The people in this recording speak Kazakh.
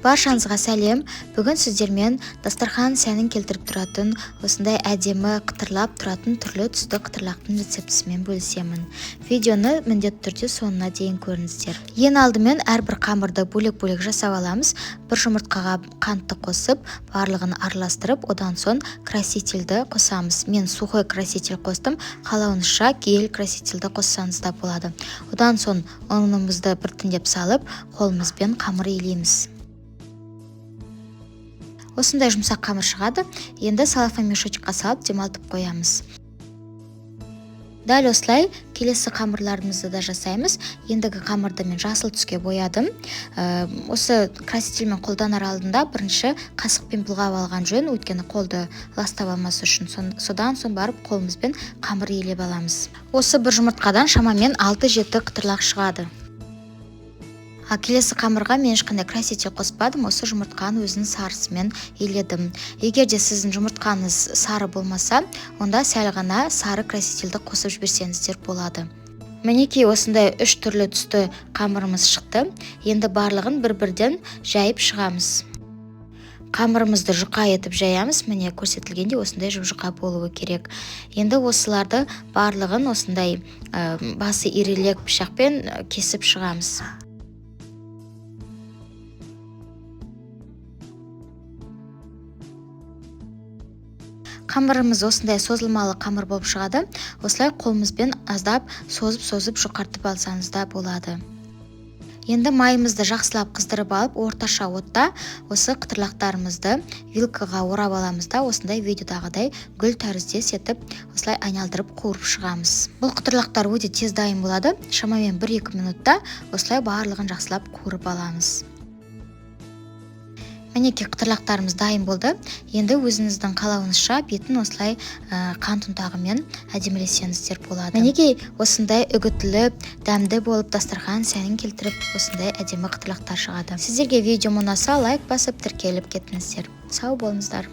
Баршаңызға сәлем. Бүгін сіздермен дастархан сәнін келтіріп тұратын, осындай әдемі қытырлап тұратын түрлі түсті қытырлақтың рецептісімен бөлісемін. Видеоны міндетті түрде соңына дейін көріңіздер. Ең алдымен әрбір қамырды бөлек-бөлек жасап аламыз. Бір жұмыртқаға қантты қосып, барлығын араластырып, одан соң красительді қосамыз. Мен сухой краситель қостым, қалауыңызша гель красительді қоссаңыз да болады. Одан соң ұнымызды біртіндеп салып, қолымызбен қамыр илейміз. Осындай жұмсақ қамыр шығады. Енді салафан мешочкқа салып демалтып қоямыз. Дәл осылай келесі қамырларымызды да жасаймыз. Ендігі қамырды мен жасыл түске боядым. Осы красительмен қолданар алдында бірінші қасықпен бұлғап алған жөн, өйткені қолды ластап алмасы үшін. Содан соң барып қолымызбен қамыр илеп аламыз. Осы бір жұмыртқадан шамамен 6-7 қытырлақ шығады. Келесі қамырға мен ешқандай краситель қоспадым, осы жұмыртқаны өзінің сарысымен иледім. Егер де сіздің жұмыртқаңыз сары болмаса, онда сәл ғана сары красительді қосып жіберсеңіздер болады. Мінекей осындай 3 түрлі түсті қамырымыз шықты. Енді барлығын бір-бірден жайып шығамыз. Қамырымызды жұқа етіп жаямыз. Міне көрсетілгенде осындай жұқа болуы керек. Енді осыларды барлығын осындай басы ирелек пышақпен кесіп шығамыз. Қамырымыз осындай созылмалы қамыр болып шығады. Осылай қолымызбен аздап созып жұқартып алсаңыз да болады. Енді майымызды жақсылап қыздырып алып, орташа отта осы қытырлақтарымызды вилкаға орап аламыз да, осындай видеодағыдай гүл тәріздес етіп, осылай айналдырып қуырып шығамыз. Бұл қытырлақтар өте тез дайын болады. Шамамен 1-2 минутта осылай барлығын жақсылап қуырып аламыз. Мінекей қытырлақтарымыз дайын болды. Енді өзіңіздің қалауыңызша бетін осылай қант ұнтағымен әдемілесеңіздер болады. Мінекей осындай үгітілі, дәмді болып дастархан сәнін келтіріп, осындай әдемі қытырлақтар шығады. Сіздерге видео ұнаса лайк басып, тіркеліп кетіңіздер. Сау болыңыздар.